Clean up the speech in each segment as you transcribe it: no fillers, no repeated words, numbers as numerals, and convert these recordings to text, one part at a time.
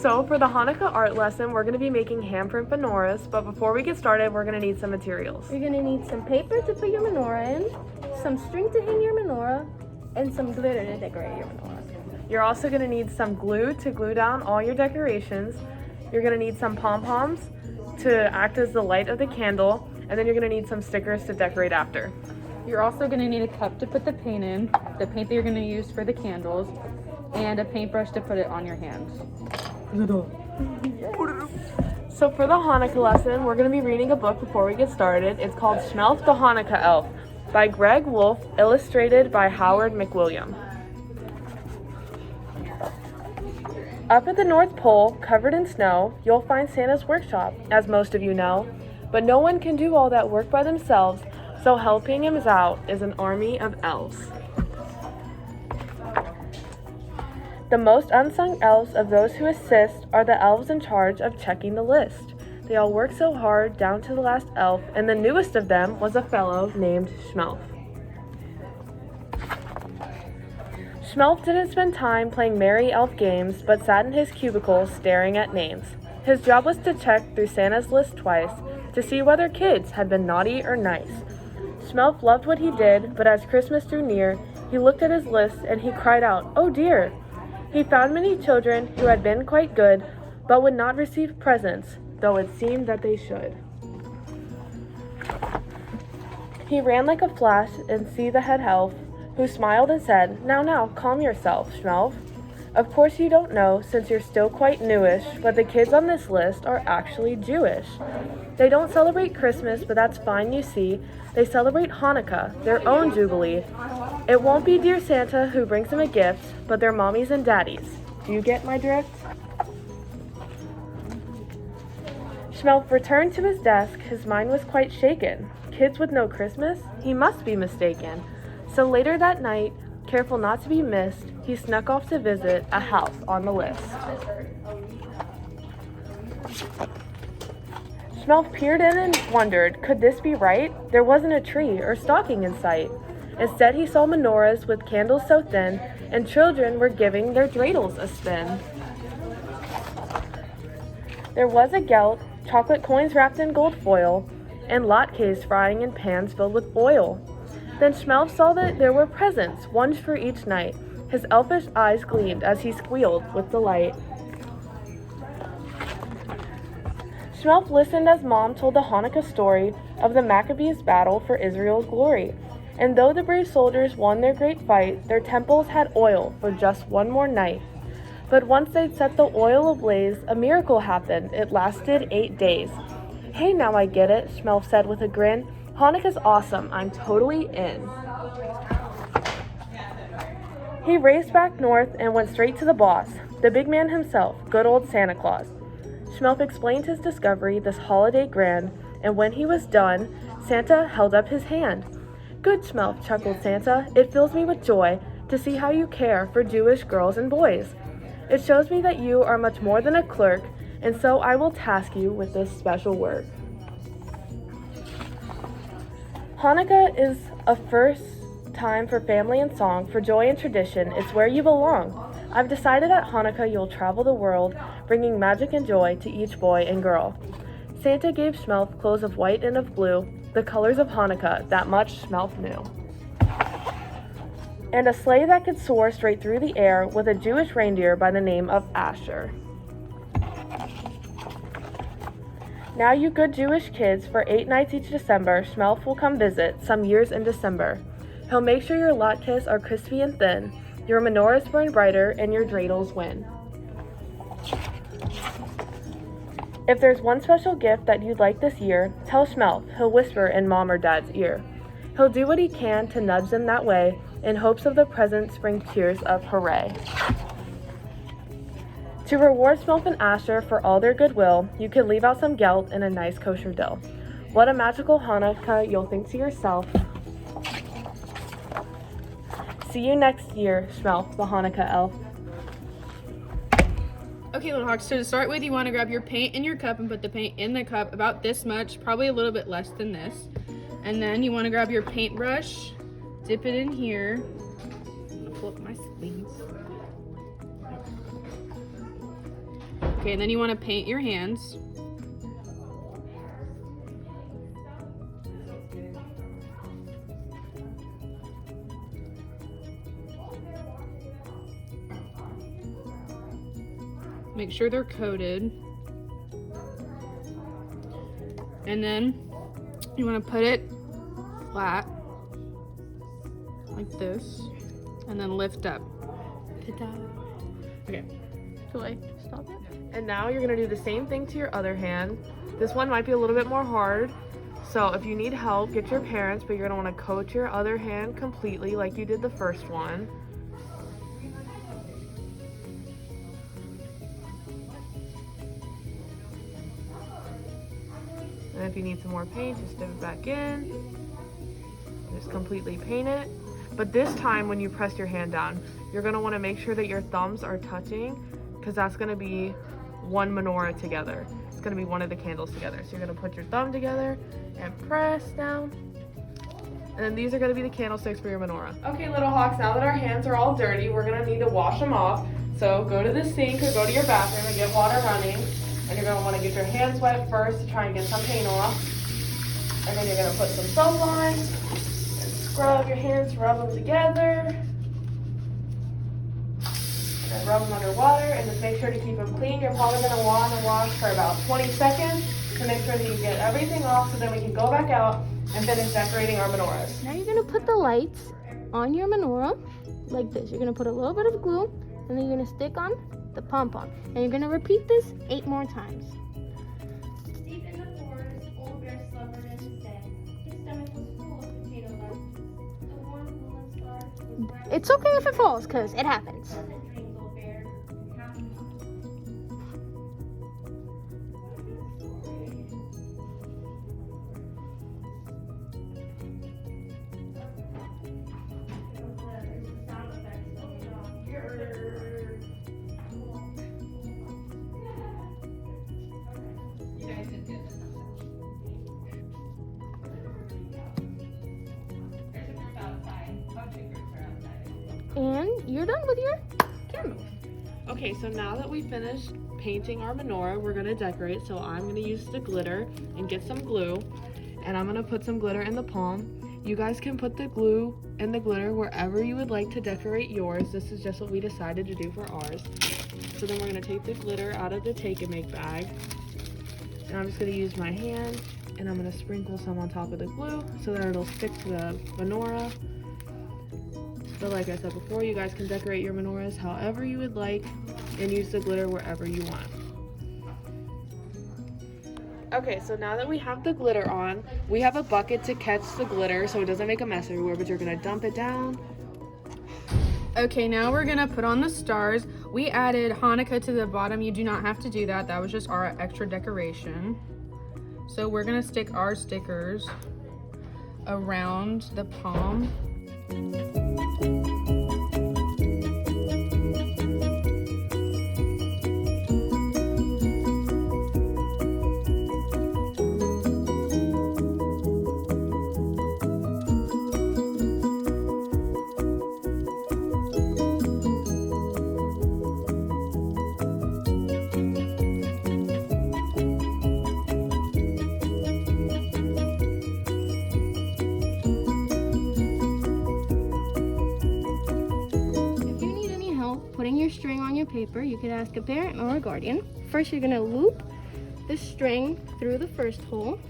So for the Hanukkah art lesson, we're going to be making handprint menorahs, but before we get started, we're going to need some materials. You're gonna need some paper to put your menorah in, some string to hang your menorah, and some glitter to decorate your menorah. You're also going to need some glue to glue down all your decorations. You're going to need some pom-poms to act as the light of the candle, and then you're going to need some stickers to decorate after. You're also going to need a cup to put the paint in, the paint that you're going to use for the candles, and a paintbrush to put it on your hands. So for the Hanukkah lesson, we're going to be reading a book before we get started. It's called Shmelf the Hanukkah Elf by Greg Wolfe, illustrated by Howard McWilliam. Up at the North Pole, covered in snow, you'll find Santa's workshop, as most of you know. But no one can do all that work by themselves, so helping him out is an army of elves. The most unsung elves of those who assist are the elves in charge of checking the list. They all work so hard, down to the last elf, and the newest of them was a fellow named Shmelf. Shmelf didn't spend time playing merry elf games, but sat in his cubicle staring at names. His job was to check through Santa's list twice to see whether kids had been naughty or nice. Shmelf loved what he did, but as Christmas drew near, he looked at his list and he cried out, "Oh dear!" He found many children who had been quite good, but would not receive presents, though it seemed that they should. He ran like a flash and see the head elf, who smiled and said, Now, calm yourself, Shmelf. Of course you don't know, since you're still quite newish, but the kids on this list are actually Jewish. They don't celebrate Christmas, but that's fine, you see. They celebrate Hanukkah, their own jubilee. It won't be dear Santa who brings them a gift, but their mommies and daddies. Do you get my drift? Shmelf returned to his desk. His mind was quite shaken. Kids with no Christmas? He must be mistaken. So later that night, careful not to be missed, he snuck off to visit a house on the list. Shmelf peered in and wondered, could this be right? There wasn't a tree or stocking in sight. Instead, he saw menorahs with candles so thin, and children were giving their dreidels a spin. There was a gelt, chocolate coins wrapped in gold foil, and latkes frying in pans filled with oil. Then Shmelf saw that there were presents, one for each night. His elfish eyes gleamed as he squealed with delight. Shmelf listened as Mom told the Hanukkah story of the Maccabees' battle for Israel's glory. And though the brave soldiers won their great fight, their temples had oil for just one more night. But once they'd set the oil ablaze, a miracle happened. It lasted 8 days. Hey, now I get it, Shmelf said with a grin. Hanukkah's awesome. I'm totally in. He raced back north and went straight to the boss, the big man himself, good old Santa Claus. Shmelf explained his discovery this holiday grand, and when he was done, Santa held up his hand. Good, Shmelf, chuckled Santa. It fills me with joy to see how you care for Jewish girls and boys. It shows me that you are much more than a clerk, and so I will task you with this special work. Hanukkah is a first time for family and song, for joy and tradition. It's where you belong. I've decided at Hanukkah you'll travel the world, bringing magic and joy to each boy and girl. Santa gave Shmelf clothes of white and of blue, the colors of Hanukkah, that much Shmelf knew. And a sleigh that could soar straight through the air with a Jewish reindeer by the name of Asher. Now you good Jewish kids, for 8 nights each December, Shmelf will come visit, some years in December. He'll make sure your latkes are crispy and thin, your menorahs burn brighter, and your dreidels win. If there's one special gift that you'd like this year, tell Shmelf. He'll whisper in Mom or Dad's ear. He'll do what he can to nudge them that way, in hopes of the presents bring cheers of hooray. To reward Shmelf and Asher for all their goodwill, you can leave out some gelt and a nice kosher dill. What a magical Hanukkah, you'll think to yourself. See you next year, Shmelf, the Hanukkah elf. Okay, little Hawks, so to start with, you want to grab your paint in your cup and put the paint in the cup about this much, probably a little bit less than this. And then you want to grab your paintbrush, dip it in here. I'm gonna pull up my sleeves. Okay, and then you want to paint your hands. Make sure they're coated. And then you want to put it flat, like this, and then lift up. Okay. Do I stop it? And now you're gonna do the same thing to your other hand. This one might be a little bit more hard. So if you need help, get your parents, but you're gonna wanna coat your other hand completely like you did the first one. And if you need some more paint, just dip it back in. Just completely paint it. But this time when you press your hand down, you're gonna wanna make sure that your thumbs are touching because that's gonna be one menorah together. It's gonna be one of the candles together. So you're gonna put your thumb together and press down. And then these are gonna be the candlesticks for your menorah. Okay, Little Hawks, now that our hands are all dirty, we're gonna need to wash them off. So go to the sink or go to your bathroom and get water running. And you're gonna wanna get your hands wet first to try and get some paint off. And then you're gonna put some soap on and scrub your hands, rub them together. And then rub them under water and just make sure to keep them clean. You're probably gonna wanna wash for about 20 seconds to make sure that you get everything off so then we can go back out and finish decorating our menorahs. Now you're gonna put the lights on your menorah like this. You're gonna put a little bit of glue and then you're gonna stick on the pom-pom. And you're gonna repeat this 8 more times. Deep in the forest, old bear slumbered in his den. His stomach was full of potato lumps. The warm woolen scarf was wrapped It's okay if it falls, because it happens. pleasant dreams, old bear. And you're done with your candle. Okay, so now that we finished painting our menorah, we're gonna decorate. So I'm gonna use the glitter and get some glue, and I'm gonna put some glitter in the palm. You guys can put the glue and the glitter wherever you would like to decorate yours. This is just what we decided to do for ours. So then we're gonna take the glitter out of the take and make bag. And I'm just gonna use my hand and I'm gonna sprinkle some on top of the glue so that it'll stick to the menorah. But like I said before, you guys can decorate your menorahs however you would like and use the glitter wherever you want. Okay, so now that we have the glitter on, we have a bucket to catch the glitter so it doesn't make a mess everywhere, but you're gonna dump it down. Okay, now we're gonna put on the stars. We added Hanukkah to the bottom. You do not have to do that. That was just our extra decoration. So we're gonna stick our stickers around the palm. Putting your string on your paper, you could ask a parent or a guardian. First, you're gonna loop the string through the first hole,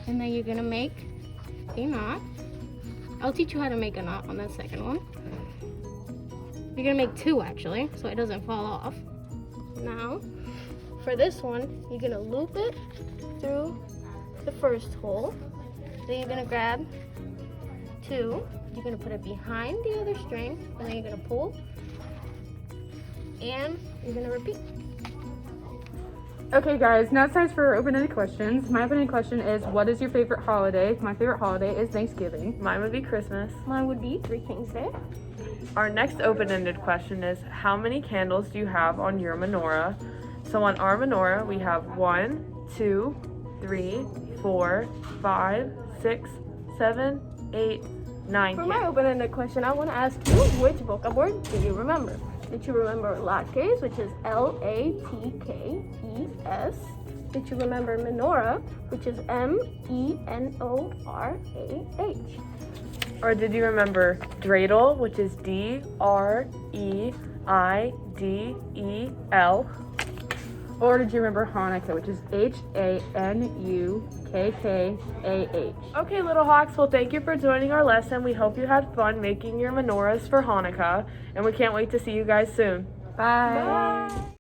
and then you're gonna make a knot. I'll teach you how to make a knot on that second one. You're gonna make 2 actually, so it doesn't fall off. Now, for this one, you're gonna loop it through the first hole. Then you're gonna grab 2, you're gonna put it behind the other string, and then you're gonna pull, and you're gonna repeat. Okay guys, now it's time for open-ended questions. My open-ended question is, what is your favorite holiday? My favorite holiday is Thanksgiving. Mine would be Christmas. Mine would be Three Kings Day. Our next open-ended question is, how many candles do you have on your menorah? So on our menorah, we have 1, 2, 3, 4, 5, 6, 7, 8, 9 For candles. my open-ended question, I want to ask you, which vocal word do you remember? Did you remember latkes, which is Latkes? Did you remember menorah, which is Menorah? Or did you remember dreidel, which is Dreidel? Or did you remember Hanukkah, which is Hanukkah? Okay, little hawks, well, thank you for joining our lesson. We hope you had fun making your menorahs for Hanukkah, and we can't wait to see you guys soon. Bye. Bye.